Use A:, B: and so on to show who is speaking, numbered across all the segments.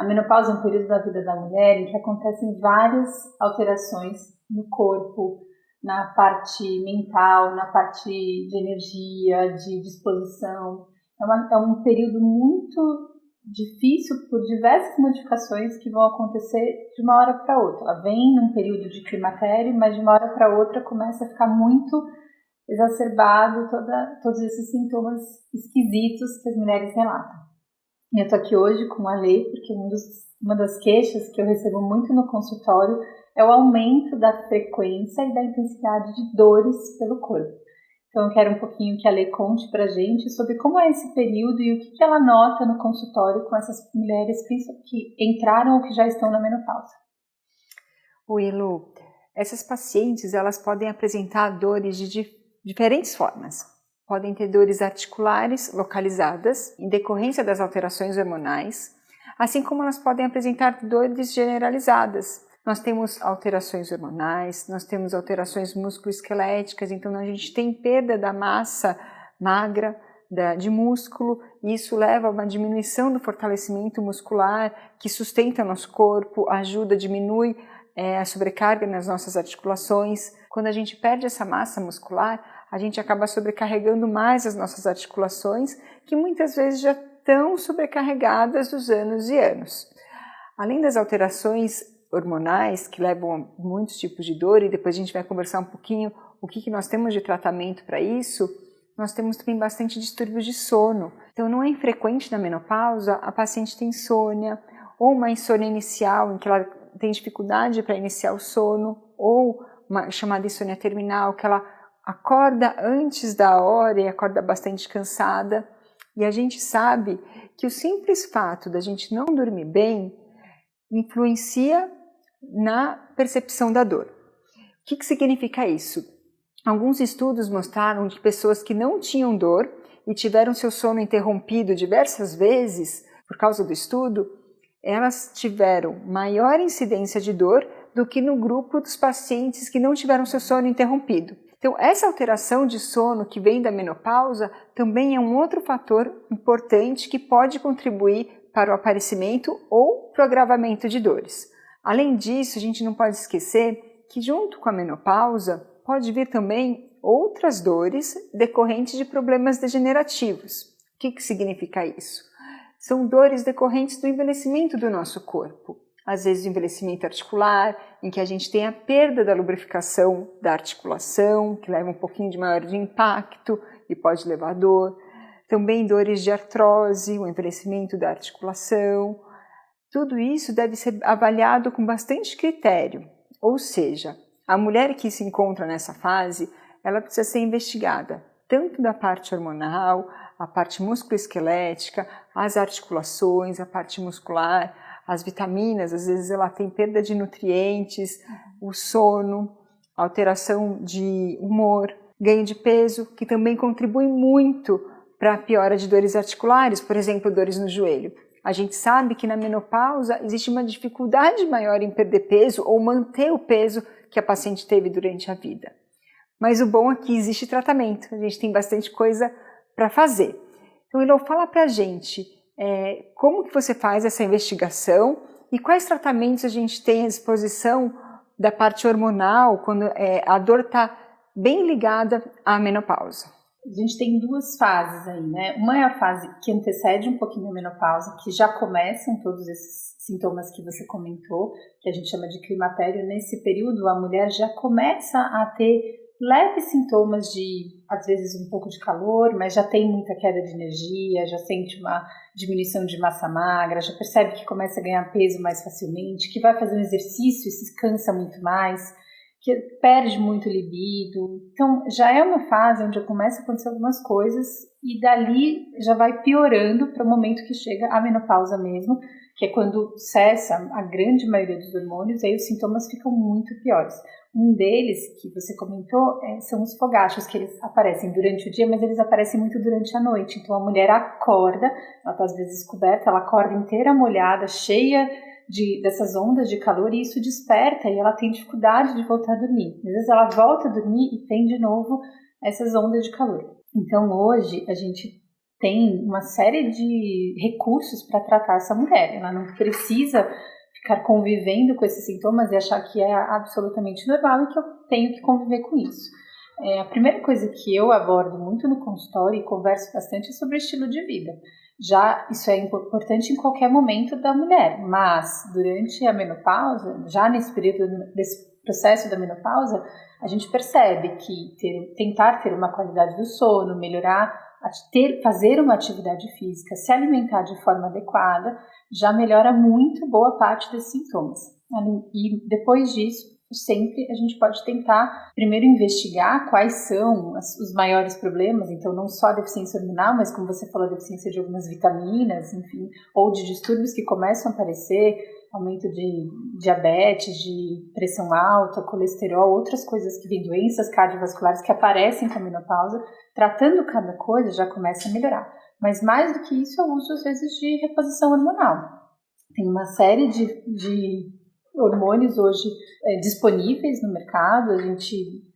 A: A menopausa é um período da vida da mulher em que acontecem várias alterações no corpo, na parte mental, na parte de energia, de disposição. É um período muito difícil por diversas modificações que vão acontecer de uma hora para outra. Ela vem num período de climatério, mas de uma hora para outra começa a ficar muito exacerbado todos esses sintomas esquisitos que as mulheres relatam. Eu estou aqui hoje com a Lê, porque uma das queixas que eu recebo muito no consultório é o aumento da frequência e da intensidade de dores pelo corpo. Então eu quero um pouquinho que a Lê conte pra gente sobre como é esse período e o que ela nota no consultório com essas mulheres que entraram ou que já estão na menopausa.
B: Oi, Lu. Essas pacientes, elas podem apresentar dores de diferentes formas. Podem ter dores articulares localizadas em decorrência das alterações hormonais, assim como elas podem apresentar dores generalizadas. Nós temos alterações hormonais, nós temos alterações musculoesqueléticas, então a gente tem perda da massa magra, de músculo, e isso leva a uma diminuição do fortalecimento muscular que sustenta nosso corpo, ajuda, diminui a sobrecarga nas nossas articulações. Quando a gente perde essa massa muscular, a gente acaba sobrecarregando mais as nossas articulações, que muitas vezes já estão sobrecarregadas dos anos e anos. Além das alterações hormonais, que levam a muitos tipos de dor, e depois a gente vai conversar um pouquinho o que nós temos de tratamento para isso, nós temos também bastante distúrbios de sono. Então não é infrequente na menopausa a paciente ter insônia, ou uma insônia inicial, em que ela tem dificuldade para iniciar o sono, ou uma chamada insônia terminal, que ela acorda antes da hora e acorda bastante cansada. E a gente sabe que o simples fato da gente não dormir bem influencia na percepção da dor. O que significa isso? Alguns estudos mostraram que pessoas que não tinham dor e tiveram seu sono interrompido diversas vezes por causa do estudo, elas tiveram maior incidência de dor do que no grupo dos pacientes que não tiveram seu sono interrompido. Então, essa alteração de sono que vem da menopausa também é um outro fator importante que pode contribuir para o aparecimento ou para o agravamento de dores. Além disso, a gente não pode esquecer que junto com a menopausa pode vir também outras dores decorrentes de problemas degenerativos. O que significa isso? São dores decorrentes do envelhecimento do nosso corpo. Às vezes o envelhecimento articular, em que a gente tem a perda da lubrificação da articulação, que leva um pouquinho de maior de impacto e pode levar a dor. Também dores de artrose, o envelhecimento da articulação. Tudo isso deve ser avaliado com bastante critério, ou seja, a mulher que se encontra nessa fase, ela precisa ser investigada, tanto da parte hormonal, a parte musculoesquelética, as articulações, a parte muscular, as vitaminas, às vezes ela tem perda de nutrientes, o sono, alteração de humor, ganho de peso, que também contribui muito para a piora de dores articulares, por exemplo, dores no joelho. A gente sabe que na menopausa existe uma dificuldade maior em perder peso ou manter o peso que a paciente teve durante a vida. Mas o bom é que existe tratamento, a gente tem bastante coisa para fazer. Então, Elô, fala para a gente como que você faz essa investigação e quais tratamentos a gente tem à disposição da parte hormonal quando a dor está bem ligada à menopausa.
A: A gente tem duas fases aí, né? Uma é a fase que antecede um pouquinho a menopausa, que já começam todos esses sintomas que você comentou, que a gente chama de climatério. Nesse período, a mulher já começa a ter leves sintomas de, às vezes, um pouco de calor, mas já tem muita queda de energia, já sente uma diminuição de massa magra, já percebe que começa a ganhar peso mais facilmente, que vai fazer um exercício e se cansa muito mais, que perde muito libido. Então, já é uma fase onde começa a acontecer algumas coisas e dali já vai piorando para o momento que chega a menopausa mesmo, que é quando cessa a grande maioria dos hormônios, e aí os sintomas ficam muito piores. Um deles, que você comentou, são os fogachos, que eles aparecem durante o dia, mas eles aparecem muito durante a noite. Então, a mulher acorda, ela está às vezes coberta, ela acorda inteira molhada, cheia dessas ondas de calor, e isso desperta e ela tem dificuldade de voltar a dormir. Às vezes ela volta a dormir e tem de novo essas ondas de calor. Então hoje a gente tem uma série de recursos para tratar essa mulher. Ela não precisa ficar convivendo com esses sintomas e achar que é absolutamente normal e que eu tenho que conviver com isso. A primeira coisa que eu abordo muito no consultório e converso bastante é sobre o estilo de vida. Já isso é importante em qualquer momento da mulher, mas durante a menopausa, já nesse período, desse processo da menopausa, a gente percebe que tentar ter uma qualidade do sono, melhorar, fazer uma atividade física, se alimentar de forma adequada, já melhora muito boa parte desses sintomas. E depois disso, sempre a gente pode tentar primeiro investigar quais são os maiores problemas, então não só a deficiência hormonal, mas como você falou, a deficiência de algumas vitaminas, enfim, ou de distúrbios que começam a aparecer, aumento de diabetes, de pressão alta, colesterol, outras coisas que vêm, doenças cardiovasculares que aparecem com a menopausa. Tratando cada coisa já começa a melhorar. Mas mais do que isso, eu uso às vezes de reposição hormonal. Tem uma série de hormônios hoje disponíveis no mercado, a gente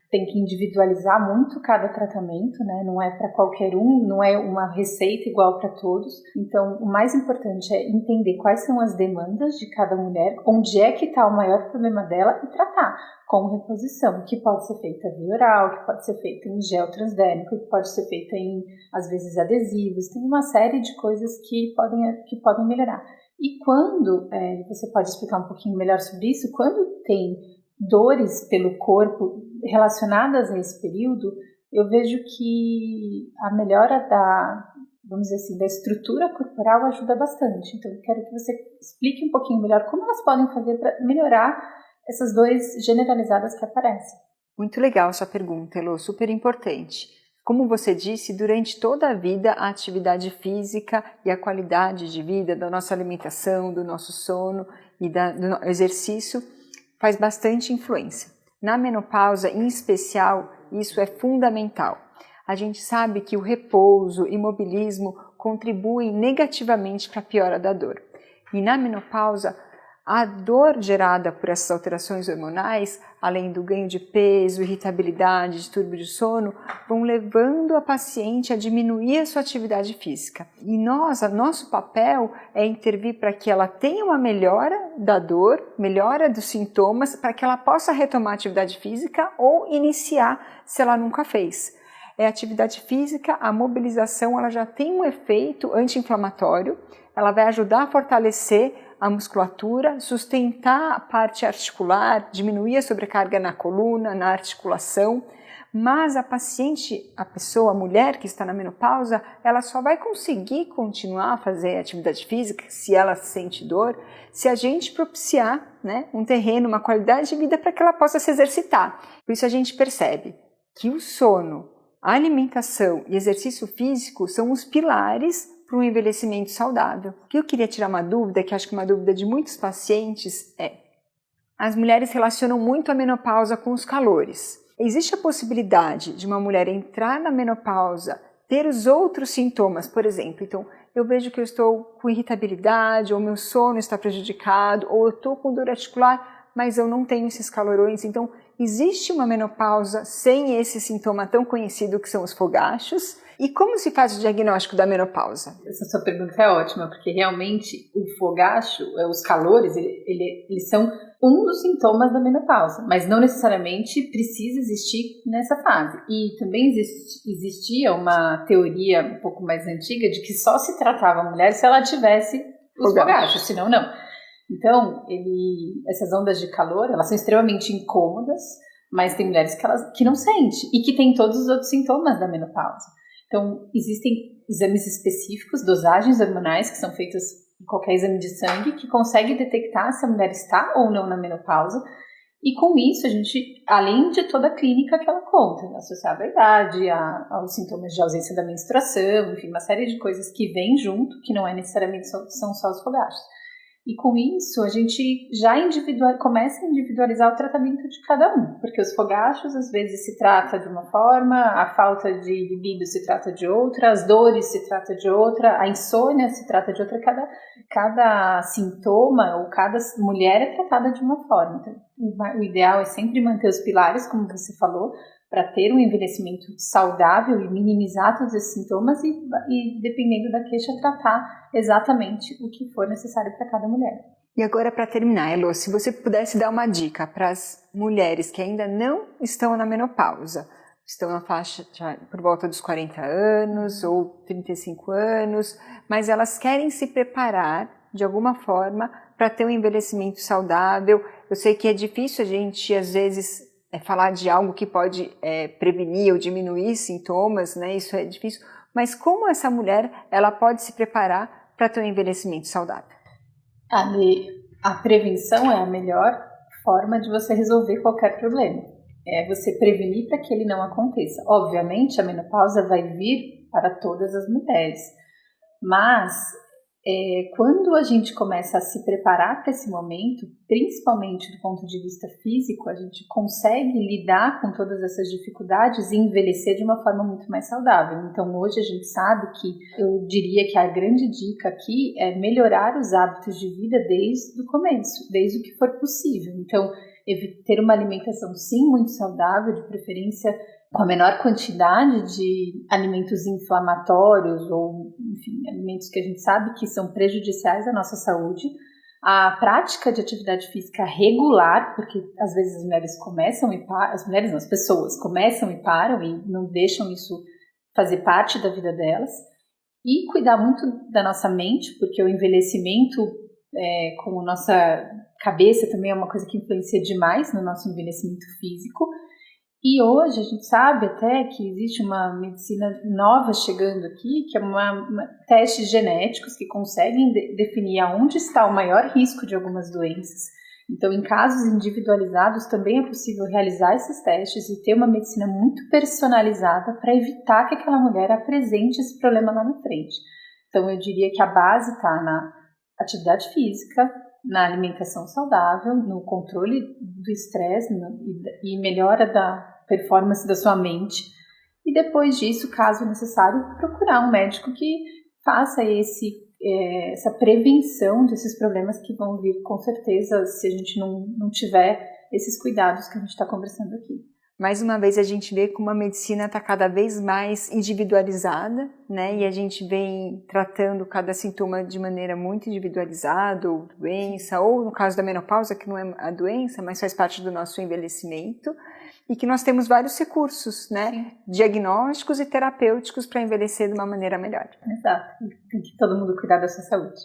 A: tem que individualizar muito cada tratamento, né? Não é para qualquer um, não é uma receita igual para todos. Então, o mais importante é entender quais são as demandas de cada mulher, onde é que está o maior problema dela e tratar com reposição, que pode ser feita via oral, que pode ser feita em gel transdérmico, que pode ser feita em, às vezes, adesivos. Tem uma série de coisas que podem melhorar. E quando, você pode explicar um pouquinho melhor sobre isso, quando tem dores pelo corpo relacionadas a esse período, eu vejo que a melhora vamos dizer assim, da estrutura corporal ajuda bastante. Então, eu quero que você explique um pouquinho melhor como elas podem fazer para melhorar essas dores generalizadas que aparecem.
B: Muito legal sua pergunta, Elô, super importante. Como você disse, durante toda a vida, a atividade física e a qualidade de vida da nossa alimentação, do nosso sono e do exercício faz bastante influência. Na menopausa, em especial, isso é fundamental. A gente sabe que o repouso e imobilismo contribuem negativamente para a piora da dor. E na menopausa, a dor gerada por essas alterações hormonais, além do ganho de peso, irritabilidade, distúrbio de sono, vão levando a paciente a diminuir a sua atividade física. E nosso papel é intervir para que ela tenha uma melhora da dor, melhora dos sintomas, para que ela possa retomar a atividade física ou iniciar se ela nunca fez. A atividade física, a mobilização, ela já tem um efeito anti-inflamatório, ela vai ajudar a fortalecer a musculatura, sustentar a parte articular, diminuir a sobrecarga na coluna, na articulação, mas a mulher que está na menopausa, ela só vai conseguir continuar a fazer atividade física, se ela sente dor, se a gente propiciar, né, um terreno, uma qualidade de vida para que ela possa se exercitar. Por isso a gente percebe que o sono, a alimentação e exercício físico são os pilares para um envelhecimento saudável. O que eu queria tirar uma dúvida, que acho que é uma dúvida de muitos pacientes, as mulheres relacionam muito a menopausa com os calores. Existe a possibilidade de uma mulher entrar na menopausa, ter os outros sintomas, por exemplo, então eu vejo que eu estou com irritabilidade, ou meu sono está prejudicado, ou eu estou com dor articular, mas eu não tenho esses calorões, então existe uma menopausa sem esse sintoma tão conhecido que são os fogachos? E como se faz o diagnóstico da menopausa?
A: Essa sua pergunta é ótima, porque realmente o fogacho, os calores, eles são um dos sintomas da menopausa, mas não necessariamente precisa existir nessa fase. E também existia uma teoria um pouco mais antiga de que só se tratava a mulher se ela tivesse os fogachos, senão não. Então, essas ondas de calor, elas são extremamente incômodas, mas tem mulheres que não sentem e que têm todos os outros sintomas da menopausa. Então, existem exames específicos, dosagens hormonais que são feitas em qualquer exame de sangue, que consegue detectar se a mulher está ou não na menopausa. E com isso, a gente, além de toda a clínica que ela conta, associada à idade, aos sintomas de ausência da menstruação, enfim, uma série de coisas que vêm junto, que não é necessariamente são só os fogachos. E com isso, a gente já começa a individualizar o tratamento de cada um, porque os fogachos, às vezes, se trata de uma forma, a falta de libido se trata de outra, as dores se trata de outra, a insônia se trata de outra, cada sintoma ou cada mulher é tratada de uma forma. Então, o ideal é sempre manter os pilares, como você falou, para ter um envelhecimento saudável e minimizar todos esses sintomas e dependendo da queixa, tratar exatamente o que for necessário para cada mulher.
B: E agora, para terminar, Elo, se você pudesse dar uma dica para as mulheres que ainda não estão na menopausa, estão na faixa por volta dos 40 anos ou 35 anos, mas elas querem se preparar de alguma forma para ter um envelhecimento saudável. Eu sei que é difícil a gente, às vezes, falar de algo que pode prevenir ou diminuir sintomas, né? Isso é difícil. Mas como essa mulher ela pode se preparar para ter um envelhecimento saudável?
A: A prevenção é a melhor forma de você resolver qualquer problema. É você prevenir para que ele não aconteça. Obviamente, a menopausa vai vir para todas as mulheres, mas quando a gente começa a se preparar para esse momento, principalmente do ponto de vista físico, a gente consegue lidar com todas essas dificuldades e envelhecer de uma forma muito mais saudável. Então, hoje a gente sabe que, eu diria que a grande dica aqui é melhorar os hábitos de vida desde o começo, desde o que for possível. Então, ter uma alimentação, sim, muito saudável, de preferência com a menor quantidade de alimentos inflamatórios ou, enfim, alimentos que a gente sabe que são prejudiciais à nossa saúde. A prática de atividade física regular, porque às vezes as mulheres começam e param, as pessoas começam e param e não deixam isso fazer parte da vida delas. E cuidar muito da nossa mente, porque o envelhecimento com a nossa cabeça também é uma coisa que influencia demais no nosso envelhecimento físico. E hoje a gente sabe até que existe uma medicina nova chegando aqui, que é testes genéticos que conseguem definir aonde está o maior risco de algumas doenças. Então, em casos individualizados, também é possível realizar esses testes e ter uma medicina muito personalizada para evitar que aquela mulher apresente esse problema lá na frente. Então, eu diria que a base está na atividade física, na alimentação saudável, no controle do estresse e melhora da performance da sua mente. E depois disso, caso necessário, procurar um médico que faça essa prevenção desses problemas que vão vir com certeza se a gente não tiver esses cuidados que a gente está conversando aqui.
B: Mais uma vez a gente vê como a medicina está cada vez mais individualizada, né? E a gente vem tratando cada sintoma de maneira muito individualizada, ou doença, ou no caso da menopausa, que não é a doença, mas faz parte do nosso envelhecimento, e que nós temos vários recursos, né? Sim. Diagnósticos e terapêuticos para envelhecer de uma maneira melhor.
A: Exato. Tem que todo mundo cuidar da sua saúde.